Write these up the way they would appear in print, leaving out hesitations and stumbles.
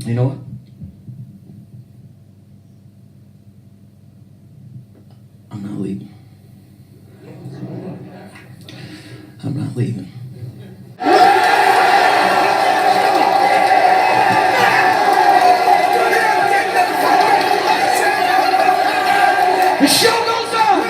You know what? I'm not leaving. I'm not leaving. The show goes on!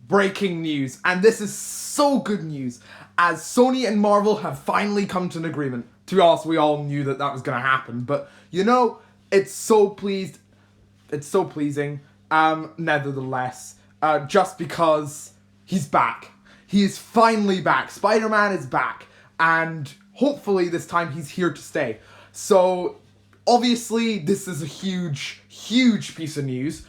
Breaking news, and this is so good news, as Sony and Marvel have finally come to an agreement. To be honest, we all knew that was going to happen, but it's so pleasing, nevertheless, just because he's back. He is finally back. Spider-Man is back, and hopefully this time he's here to stay. So, obviously, this is a huge, huge piece of news.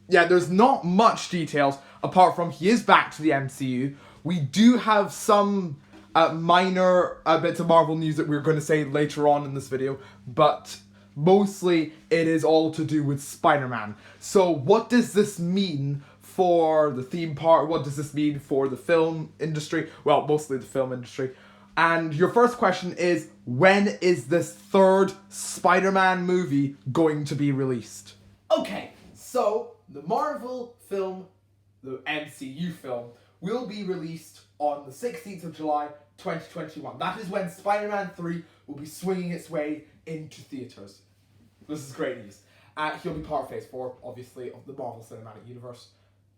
There's not much details apart from he is back to the MCU. We do have some minor bits of Marvel news that we're going to say later on in this video, but mostly it is all to do with Spider-Man. So what does this mean for the theme park? What does this mean for the film industry? Well, mostly the film industry. And your first question is, when is this third Spider-Man movie going to be released? Okay, so the Marvel film, the MCU film, will be released on the 16th of July, 2021. That is when Spider-Man 3 will be swinging its way into theaters. This is great news. He'll be part of Phase 4, obviously, of the Marvel Cinematic Universe.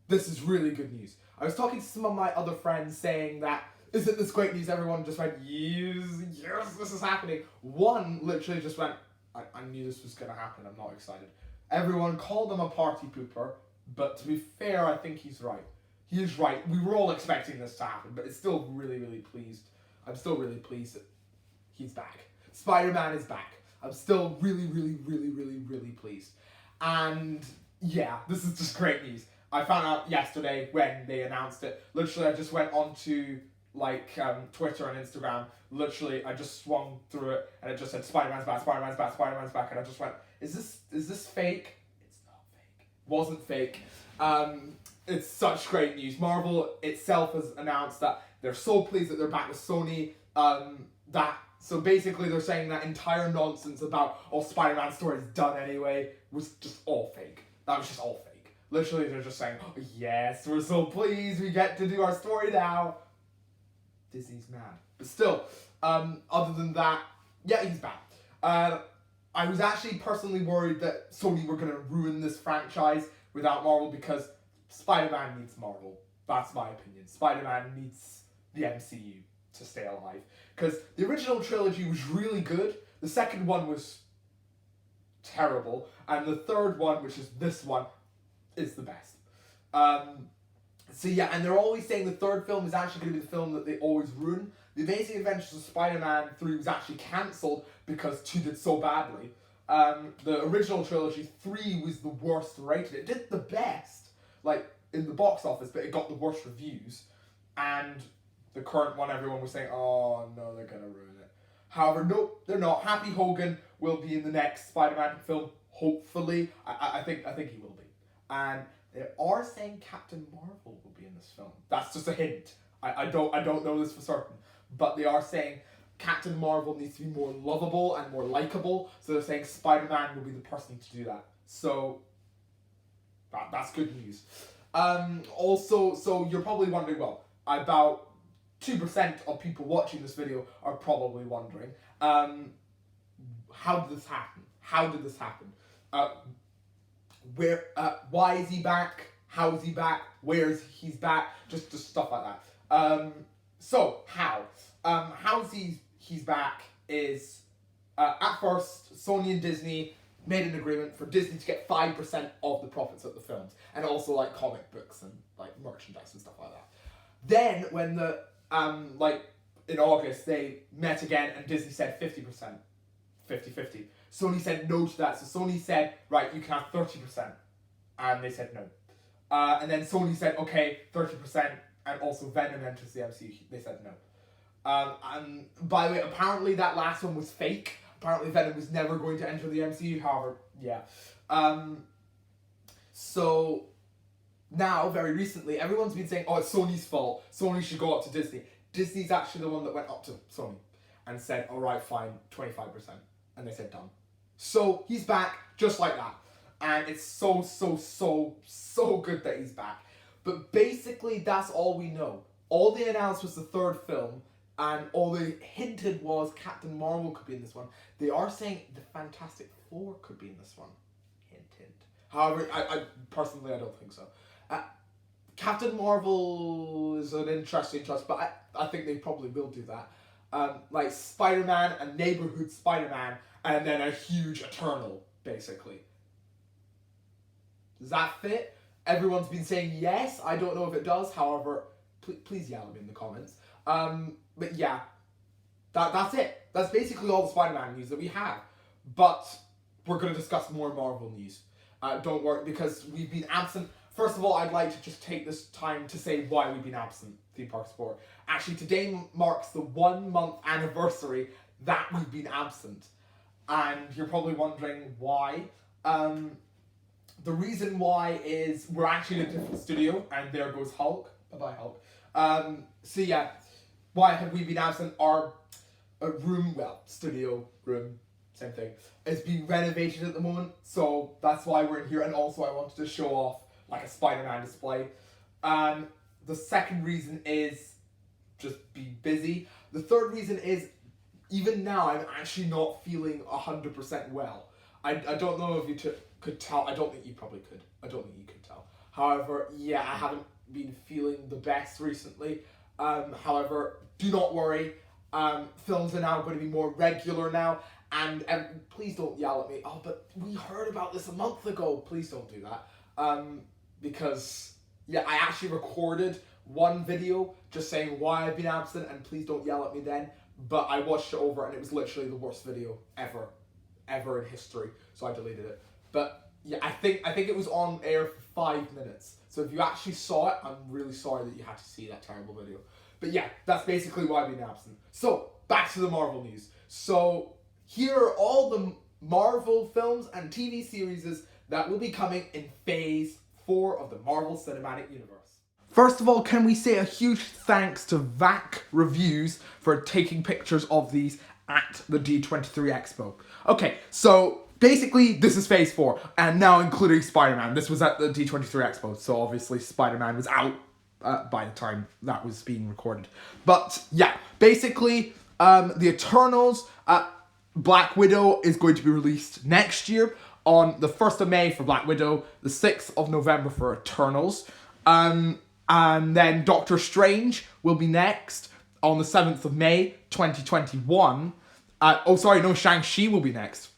This is really good news. I was talking to some of my other friends saying that, isn't this great news? Everyone just went, yes, this is happening. One literally just went, I knew this was going to happen, I'm not excited. Everyone called him a party pooper, but to be fair, I think he's right. He is right. We were all expecting this to happen, but it's still really, really pleased. I'm still really pleased that he's back. Spider-Man is back. I'm still really, really, really, really, really pleased. And yeah, this is just great news. I found out yesterday when they announced it. Literally, I just went onto Twitter and Instagram. Literally, I just swung through it and it just said Spider-Man's back, Spider-Man's back, Spider-Man's back, and I just went, is this fake? It's not fake. Wasn't fake. It's such great news. Marvel itself has announced that they're so pleased that they're back with Sony. So basically they're saying that entire nonsense about Spider-Man story is done anyway was just all fake. That was just all fake. Literally, they're just saying, oh, yes, we're so pleased we get to do our story now. Disney's mad. But still, other than that, yeah, he's back. I was actually personally worried that Sony were going to ruin this franchise without Marvel because Spider-Man needs Marvel. That's my opinion. Spider-Man needs the MCU to stay alive. Because the original trilogy was really good. The second one was terrible. And the third one, which is this one, is the best. And they're always saying the third film is actually going to be the film that they always ruin. The Amazing Adventures of Spider-Man 3 was actually cancelled because 2 did so badly. The original trilogy, 3 was the worst rated. It did the best, in the box office, but it got the worst reviews. And the current one, everyone was saying, oh no, they're going to ruin it. However, no, they're not. Happy Hogan will be in the next Spider-Man film, hopefully. I think he will be. And they are saying Captain Marvel will be in this film. That's just a hint. I don't know this for certain. But they are saying Captain Marvel needs to be more lovable and more likable. So they're saying Spider-Man will be the person to do that. So that's good news. Also, so you're probably wondering, well, about 2% of people watching this video are probably wondering, how did this happen? How did this happen? Why is he back? How is he back? Where is he's back? Just stuff like that. So how? How he's back is At first, Sony and Disney made an agreement for Disney to get 5% of the profits of the films, and also like comic books and like merchandise and stuff like that. Then when the in August they met again and Disney said 50%, 50-50. Sony said no to that, so Sony said, right, you can have 30%, and they said no. And then Sony said, okay, 30%, and also Venom enters the MCU. They said no. And by the way, apparently that last one was fake. Apparently Venom was never going to enter the MCU, however, yeah. So now, very recently, everyone's been saying, oh, it's Sony's fault. Sony should go up to Disney. Disney's actually the one that went up to Sony and said, all right, fine, 25%. And they said, done. So he's back just like that. And it's so good that he's back. But basically, that's all we know. All they announced was the third film, and all they hinted was Captain Marvel could be in this one. They are saying the Fantastic Four could be in this one. Hint, hint. However, I personally, I don't think so. Captain Marvel is an interesting choice, but I think they probably will do that. Like Spider-Man, a neighborhood Spider-Man, and then a huge Eternal, basically. Does that fit? Everyone's been saying yes. I don't know if it does. However, please yell at me in the comments. But yeah, that's it. That's basically all the Spider-Man news that we have. But we're going to discuss more Marvel news. Don't worry, because we've been absent. First of all, I'd like to just take this time to say why we've been absent, Theme Park Sport. Actually, today marks the 1 month anniversary that we've been absent. And you're probably wondering why. The reason why is we're actually in a different studio, and there goes Hulk. Bye-bye, Hulk. So yeah, why have we been absent? Our studio room, same thing, is being renovated at the moment, so that's why we're in here, and also I wanted to show off like a Spider-Man display. The second reason is just be busy. The third reason is, even now, I'm actually not feeling 100% well. I don't know if you could tell. I don't think you probably could. I don't think you could tell. However, yeah, I haven't been feeling the best recently. However, do not worry. Films are now going to be more regular now. And please don't yell at me. Oh, but we heard about this a month ago. Please don't do that. Because, yeah, I actually recorded one video just saying why I've been absent, and please don't yell at me then. But I watched it over, and it was literally the worst video ever in history. So I deleted it. But yeah, I think it was on air for 5 minutes. So if you actually saw it, I'm really sorry that you had to see that terrible video. But yeah, that's basically why I've been absent. So back to the Marvel news. So here are all the Marvel films and TV series that will be coming in Phase 4 of the Marvel Cinematic Universe. First of all, can we say a huge thanks to VAC Reviews for taking pictures of these at the D23 Expo. Okay, so basically this is Phase 4, and now including Spider-Man. This was at the D23 Expo, so obviously Spider-Man was out by the time that was being recorded. But yeah, basically the Eternals, Black Widow is going to be released next year on the 1st of May for Black Widow, the 6th of November for Eternals. And then Doctor Strange will be next on the 7th of May, 2021. Shang-Chi will be next.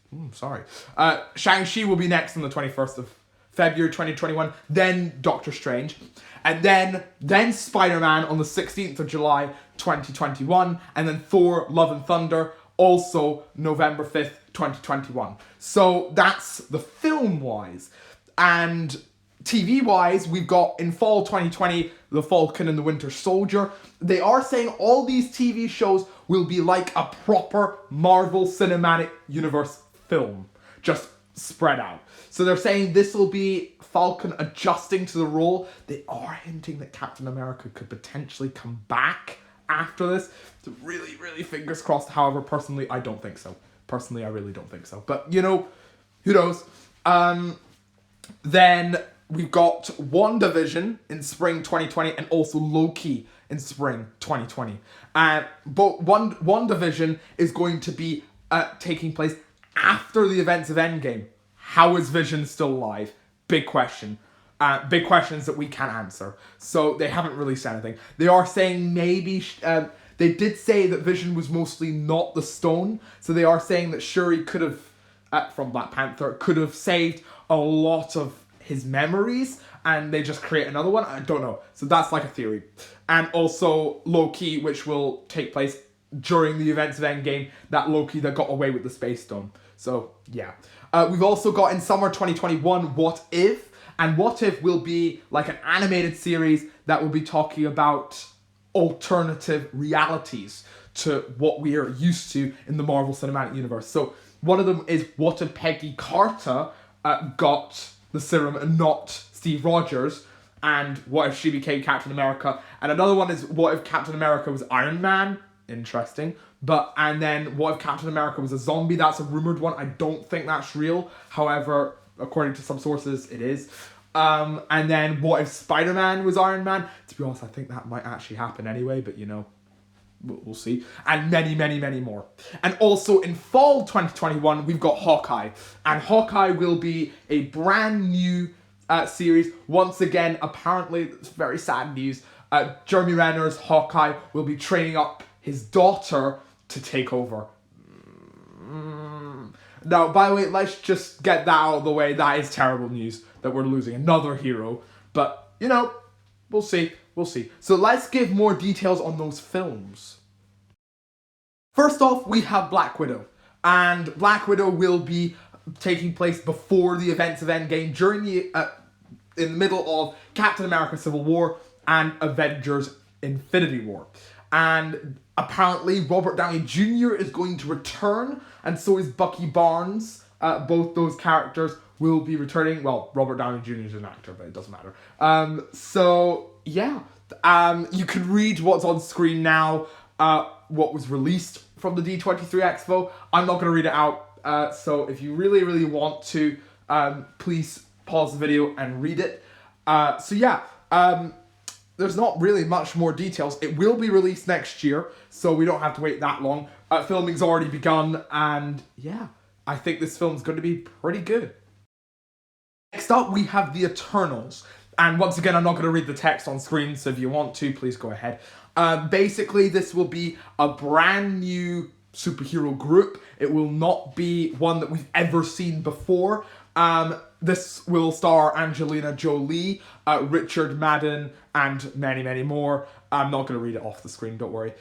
Shang-Chi will be next on the 21st of February, 2021. Then Doctor Strange. And then Spider-Man on the 16th of July, 2021. And then Thor, Love and Thunder, also November 5th, 2021. So that's the film-wise. And TV-wise, we've got in fall 2020, The Falcon and the Winter Soldier. They are saying all these TV shows will be like a proper Marvel Cinematic Universe film, just spread out. So they're saying this will be Falcon adjusting to the role. They are hinting that Captain America could potentially come back after this. So really, really fingers crossed. However, personally, I don't think so. Personally, I really don't think so. But, you know, who knows? Then we've got WandaVision in spring 2020 and also Loki in spring 2020. But WandaVision is going to be taking place after the events of Endgame. How is Vision still alive? Big question. Big questions that we can't answer. So they haven't released anything. They are saying maybe They did say that Vision was mostly not the stone, so they are saying that Shuri could have, from Black Panther, could have saved a lot of his memories, and they just create another one. I don't know. So that's like a theory. And also Loki, which will take place during the events of Endgame, that Loki that got away with the Space Stone. So, yeah. We've also got in summer 2021, What If? And What If will be like an animated series that will be talking about alternative realities to what we are used to in the Marvel Cinematic Universe. So, one of them is what if Peggy Carter got the serum and not Steve Rogers, and what if she became Captain America? And another one is what if Captain America was Iron Man? Interesting. And then what if Captain America was a zombie? That's a rumored one. I don't think that's real. However, according to some sources, it is. And then what if Spider-Man was Iron Man? To be honest, I think that might actually happen anyway, but we'll see. And many, many, many more. And also in fall 2021, we've got Hawkeye. And Hawkeye will be a brand new series. Once again, apparently, it's very sad news. Jeremy Renner's Hawkeye will be training up his daughter to take over. Now, by the way, let's just get that out of the way. That is terrible news that we're losing another hero. But, we'll see. We'll see. So let's give more details on those films. First off, we have Black Widow. And Black Widow will be taking place before the events of Endgame, during in the middle of Captain America Civil War and Avengers Infinity War. And apparently Robert Downey Jr. is going to return, and so is Bucky Barnes. Both those characters will be returning. Well, Robert Downey Jr. is an actor, but it doesn't matter. You can read what's on screen now, what was released from the D23 Expo. I'm not going to read it out, so if you really, really want to, please pause the video and read it. There's not really much more details. It will be released next year, so we don't have to wait that long. Filming's already begun, and yeah, I think this film's going to be pretty good. Next up, we have The Eternals. And once again, I'm not going to read the text on screen, so if you want to, please go ahead. Basically, this will be a brand new superhero group. It will not be one that we've ever seen before. This will star Angelina Jolie, Richard Madden, and many, many more. I'm not going to read it off the screen, don't worry.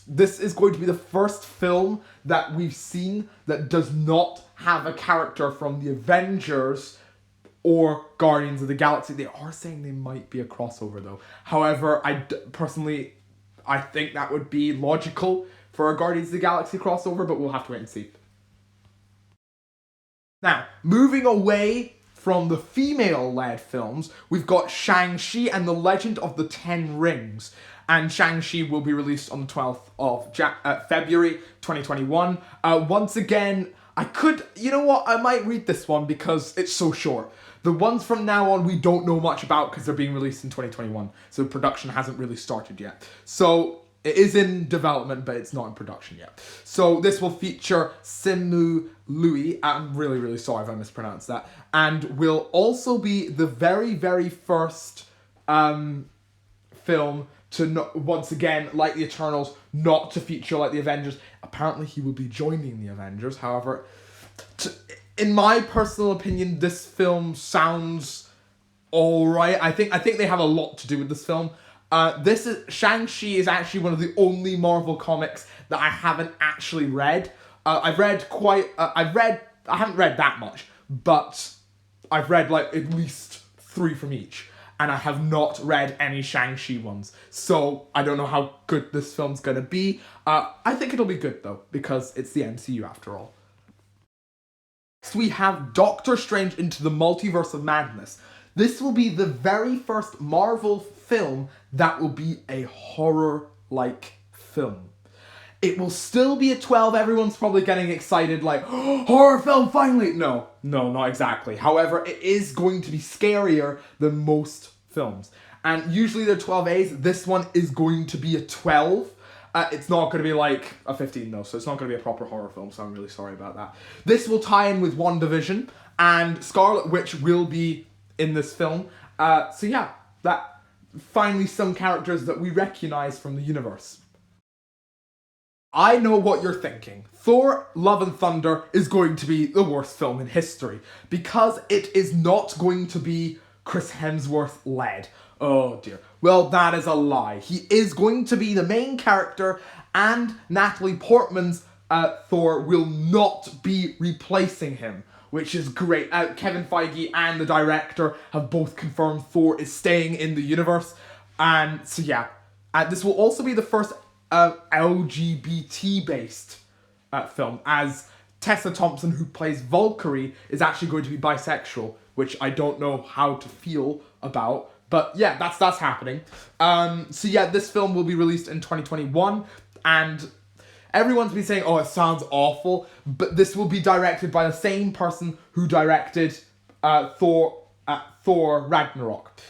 This is going to be the first film that we've seen that does not have a character from the Avengers or Guardians of the Galaxy. They are saying they might be a crossover though. However, personally, I think that would be logical for a Guardians of the Galaxy crossover, but we'll have to wait and see. Now, moving away from the female-led films, we've got Shang-Chi and the Legend of the Ten Rings. And Shang-Chi will be released on the 12th of February 2021. Once again, I might read this one because it's so short. The ones from now on we don't know much about because they're being released in 2021. So production hasn't really started yet. So it is in development, but it's not in production yet. So this will feature Simu Liu. I'm really, really sorry if I mispronounced that. And will also be the very, very first film to, once again, like the Eternals, not to feature like the Avengers. Apparently he will be joining the Avengers. However, in my personal opinion, this film sounds alright. I think they have a lot to do with this film. Shang-Chi is actually one of the only Marvel comics that I haven't actually read. I haven't read that much, but I've read like at least 3 from each. And I have not read any Shang-Chi ones. So I don't know how good this film's gonna be. I think it'll be good though, because it's the MCU after all. Next we have Doctor Strange Into the Multiverse of Madness. This will be the very first Marvel film that will be a horror-like film. It will still be at 12. Everyone's probably getting excited like, oh, horror film finally! No, not exactly. However, it is going to be scarier than most films. And usually they're 12As. This one is going to be a 12. It's not going to be like a 15 though, so it's not going to be a proper horror film, so I'm really sorry about that. This will tie in with WandaVision, and Scarlet Witch will be in this film. That finally some characters that we recognize from the universe. I know what you're thinking. Thor Love and Thunder is going to be the worst film in history because it is not going to be Chris Hemsworth led. Oh dear. Well, that is a lie. He is going to be the main character, and Natalie Portman's Thor will not be replacing him, which is great. Kevin Feige and the director have both confirmed Thor is staying in the universe. And so yeah, this will also be the first LGBT-based film, as Tessa Thompson, who plays Valkyrie, is actually going to be bisexual, which I don't know how to feel about. But yeah, that's happening. So yeah, this film will be released in 2021, and everyone's been saying, oh, it sounds awful, but this will be directed by the same person who directed Thor Ragnarok.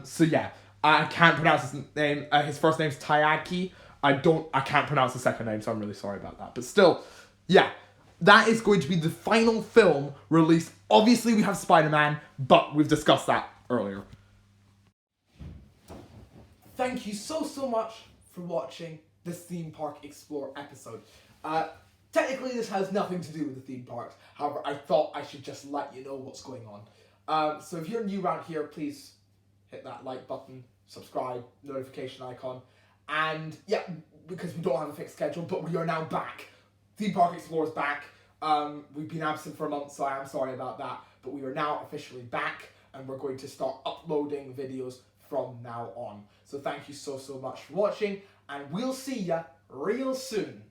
So yeah, I can't pronounce his name. His first name's Taiki. I can't pronounce the second name, so I'm really sorry about that. But still, yeah, that is going to be the final film released. Obviously, we have Spider-Man, but we've discussed that earlier. Thank you so much for watching this Theme Park Explore episode. Technically, this has nothing to do with the theme parks. However, I thought I should just let you know what's going on. So if you're new around here, please hit that like button, subscribe, notification icon. And yeah, because we don't have a fixed schedule, but we are now back. Theme Park Explore is back. We've been absent for a month, so I am sorry about that. But we are now officially back, and we're going to start uploading videos from now on. So thank you so much for watching, and we'll see ya real soon.